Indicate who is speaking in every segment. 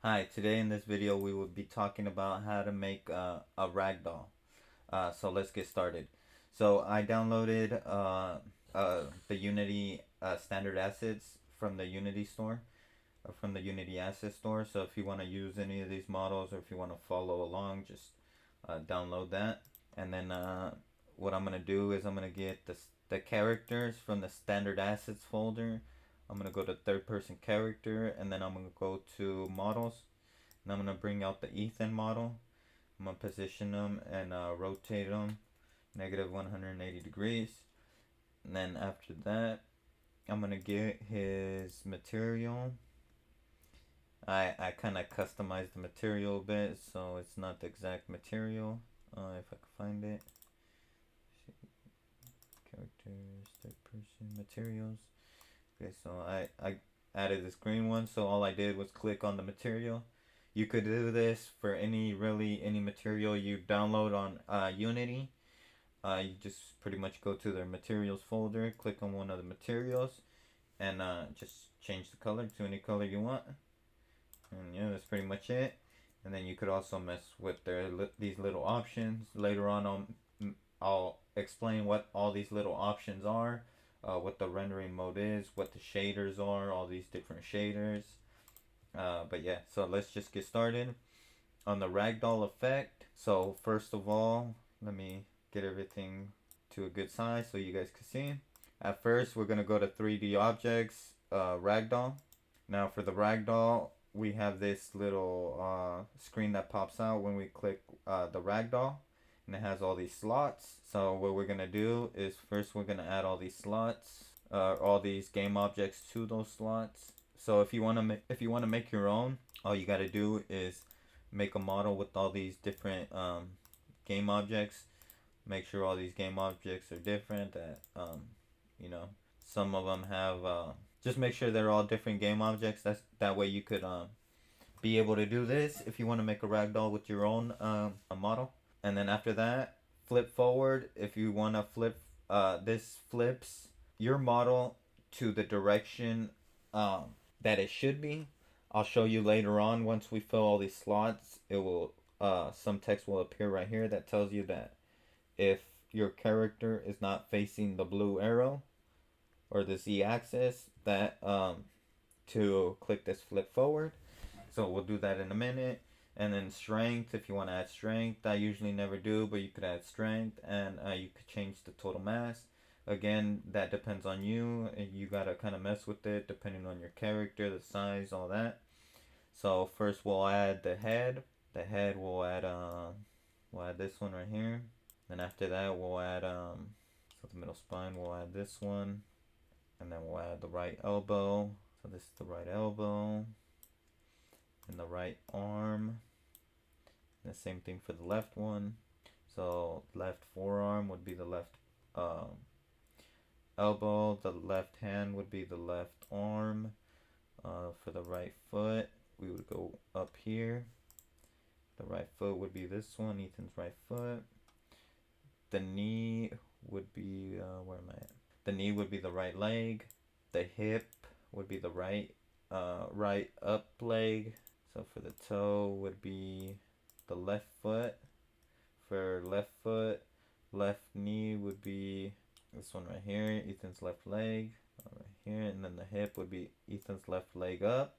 Speaker 1: Hi, today in this video we will be talking about how to make a ragdoll. So let's get started. So I downloaded the Unity standard assets from the Unity store, from the Unity asset store. So if you want to use any of these models or if you want to follow along, just download that. And then what I'm going to do is I'm going to get the characters from the standard assets folder. I'm going to go to third person character and then I'm going to go to models and I'm going to bring out the Ethan model. I'm going to position them and rotate them negative 180 degrees. And then after that, I'm going to get his material. I kind of customized the material a bit, so it's not the exact material. If I can find it. Characters, third person, materials. Okay, so I added this green one, so all I did was click on the material. You could do this for any material you download on Unity. You just pretty much go to their materials folder, click on one of the materials, and just change the color to any color you want. And yeah, that's pretty much it. And then you could also mess with these little options. Later on, I'll explain what all these little options are, what the rendering mode is, what the shaders are, all these different shaders. But yeah, so let's just get started on the ragdoll effect. So first of all, let me get everything to a good size so you guys can see. At first, we're gonna go to 3D objects, ragdoll. Now for the ragdoll, we have this little screen that pops out when we click the ragdoll, and it has all these slots. So what we're gonna do is first we're gonna add all these slots, all these game objects to those slots. So if you wanna make your own, all you gotta do is make a model with all these different game objects. Make sure all these game objects are different. That you know, some of them have. Just make sure they're all different game objects. That way you could be able to do this if you want to make a ragdoll with your own model. And then after that, flip forward. If you want to flip, this flips your model to the direction that it should be. I'll show you later on once we fill all these slots. It will some text will appear right here that tells you that if your character is not facing the blue arrow or the Z axis, that to click this flip forward. So we'll do that in a minute. And then strength, if you want to add strength, I usually never do, but you could add strength and you could change the total mass. Again, that depends on you. You gotta kind of mess with it depending on your character, the size, all that. So first we'll add the head. The head we'll add this one right here. Then after that we'll add so the middle spine we'll add this one, and then we'll add the right elbow. So this is the right elbow and the right arm. And the same thing for the left one. So left forearm would be the left elbow. The left hand would be the left arm. For the right foot, we would go up here. The right foot would be this one, Ethan's right foot. The knee would be where am I at? The knee would be the right leg. The hip would be the right up leg. So for the toe would be the left foot. For left foot, left knee would be this one right here, Ethan's left leg, right here, and then the hip would be Ethan's left leg up.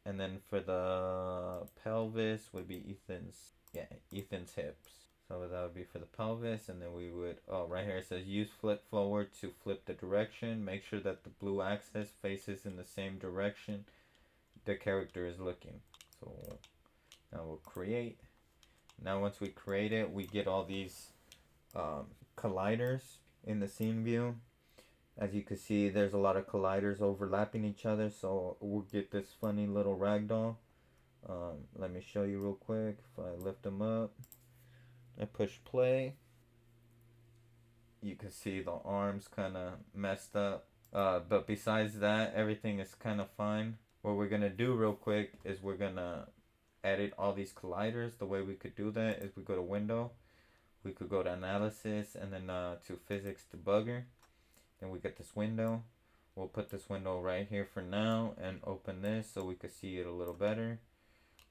Speaker 1: And then for the pelvis would be Ethan's hips. So that would be for the pelvis, and then we would, oh, right here it says use flip forward to flip the direction. Make sure that the blue axis faces in the same direction the character is looking. So now we'll create. Now once we create it, we get all these colliders in the scene view. As you can see, there's a lot of colliders overlapping each other, so we'll get this funny little ragdoll. Let me show you real quick. If I lift them up, I push play, you can see the arms kind of messed up. But besides that, everything is kind of fine. What we're going to do real quick is we're going to edit all these colliders. The way we could do that is we go to Window, we could go to Analysis, and then to Physics Debugger. Then we get this window. We'll put this window right here for now and open this so we could see it a little better.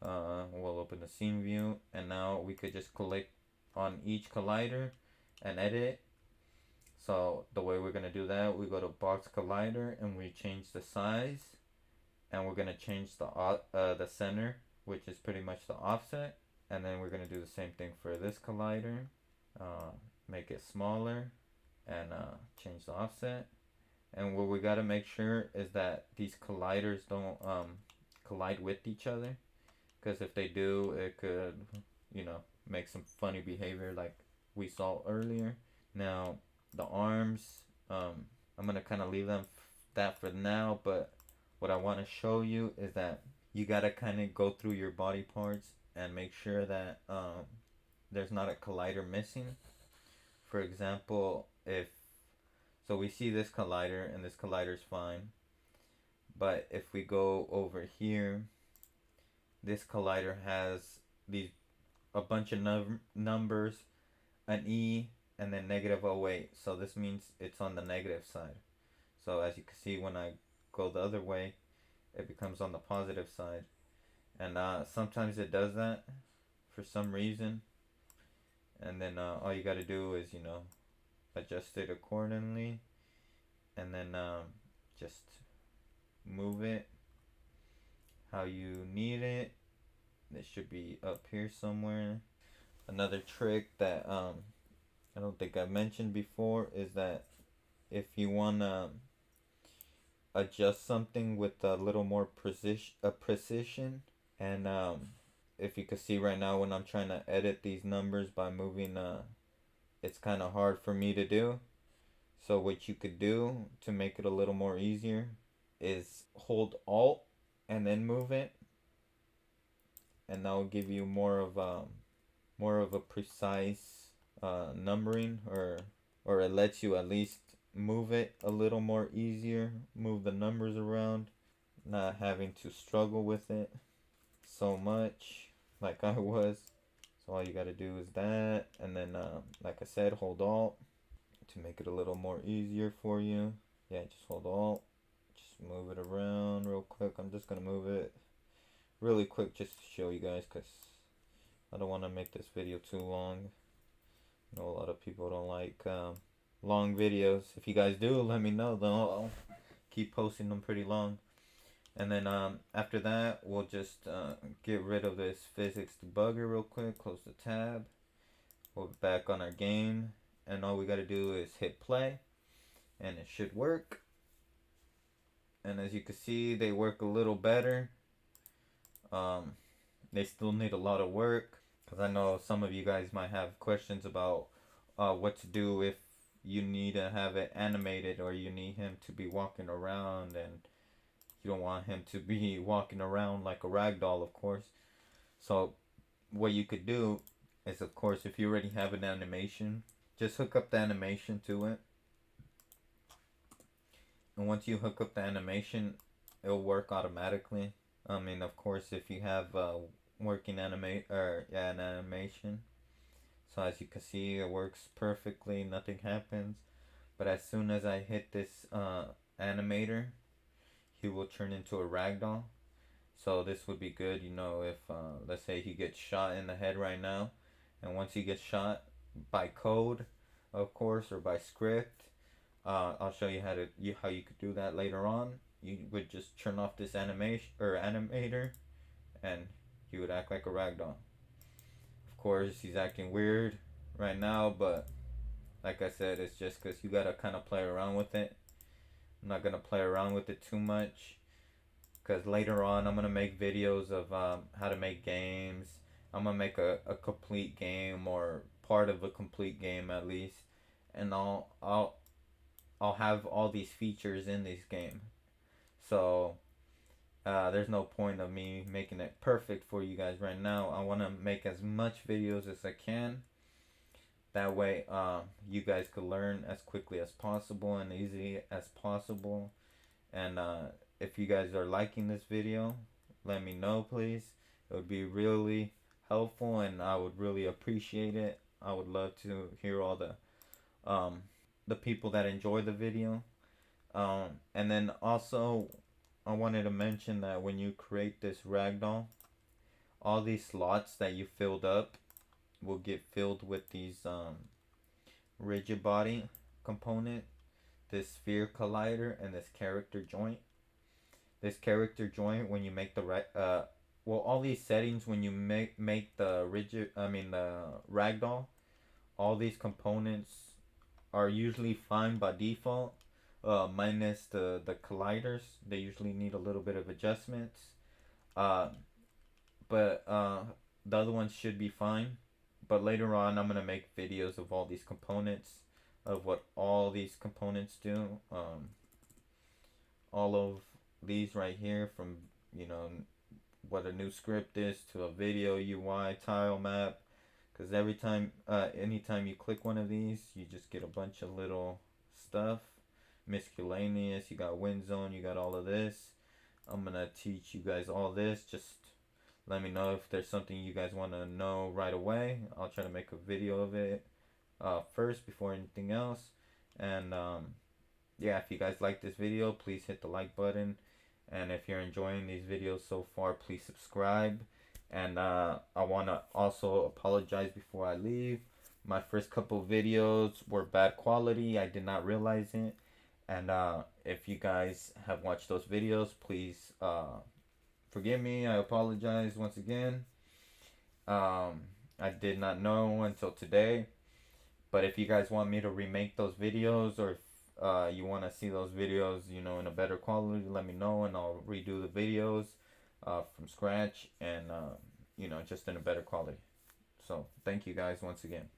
Speaker 1: We'll open the scene view, and now we could just click on each collider and edit. So the way we're gonna do that, we go to box collider and we change the size, and we're gonna change the center, which is pretty much the offset, and then we're gonna do the same thing for this collider. Uh, Make it smaller and change the offset. And what we gotta make sure is that these colliders don't collide with each other, because if they do, it could, make some funny behavior like we saw earlier. Now, the arms, I'm gonna kind of leave that for now, but what I want to show you is that you gotta kind of go through your body parts and make sure that there's not a collider missing. For example, if so, we see this collider and this collider is fine, but if we go over here, this collider has these a bunch of numbers, an E, and then -08. So this means it's on the negative side. So as you can see, when I go the other way, it becomes on the positive side. And sometimes it does that for some reason. And then all you got to do is, adjust it accordingly. And then just move it how you need it. It should be up here somewhere. Another trick that I don't think I mentioned before is that if you want to adjust something with a little more precision, and if you can see right now when I'm trying to edit these numbers by moving, it's kind of hard for me to do. So what you could do to make it a little more easier is hold Alt and then move it, and that will give you more of a precise numbering, or it lets you at least move it a little more easier, move the numbers around, not having to struggle with it so much like I was. So all you gotta do is that, and then like I said, hold Alt to make it a little more easier for you. Yeah, just hold Alt, just move it around real quick. I'm just gonna move it really quick just to show you guys, because I don't want to make this video too long. I know a lot of people don't like long videos. If you guys do, let me know. Then I'll keep posting them pretty long. And then after that, we'll just get rid of this physics debugger real quick. Close the tab. We'll be back on our game. And all we got to do is hit play. And it should work. And as you can see, they work a little better. They still need a lot of work, because I know some of you guys might have questions about what to do if you need to have it animated, or you need him to be walking around and you don't want him to be walking around like a ragdoll, of course. So what you could do is, of course, if you already have an animation, just hook up the animation to it. And once you hook up the animation, it'll work automatically. I mean, of course, if you have working an animation. So as you can see, it works perfectly. Nothing happens. But as soon as I hit this animator, he will turn into a ragdoll. So this would be good, if let's say he gets shot in the head right now, and once he gets shot by code, of course, or by script, I'll show you how you could do that later on. You would just turn off this animation or animator, and he would act like a ragdoll. Of course, he's acting weird right now, but like I said, it's just because you gotta kind of play around with it. I'm not gonna play around with it too much, because later on I'm gonna make videos of how to make games. I'm gonna make a complete game, or part of a complete game at least, and I'll have all these features in this game. So there's no point of me making it perfect for you guys right now. I want to make as much videos as I can. That way you guys could learn as quickly as possible and easy as possible. And if you guys are liking this video, let me know, please. It would be really helpful, and I would really appreciate it. I would love to hear all the people that enjoy the video. And then also, I wanted to mention that when you create this ragdoll, all these slots that you filled up will get filled with these rigid body component, this sphere collider, and this character joint. This character joint, when you make the all these settings, when you make the the ragdoll, all these components are usually fine by default, minus the colliders. They usually need a little bit of adjustments. Uh, but the other ones should be fine. But later on, I'm gonna make videos of all these components, of what all these components do. All of these right here, from you know what a new script is to a video UI tile map, because anytime you click one of these, you just get a bunch of little stuff, miscellaneous. You got wind zone, you got all of this. I'm gonna teach you guys all this. Just let me know if there's something you guys want to know right away. I'll try to make a video of it first before anything else. And yeah, if you guys like this video, please hit the like button. And if you're enjoying these videos so far, please subscribe. And I want to also apologize before I leave. My first couple videos were bad quality. I did not realize it. And if you guys have watched those videos, please forgive me. I apologize once again. I did not know until today. But if you guys want me to remake those videos, or if you want to see those videos, in a better quality, let me know, and I'll redo the videos from scratch, and just in a better quality. So thank you guys once again.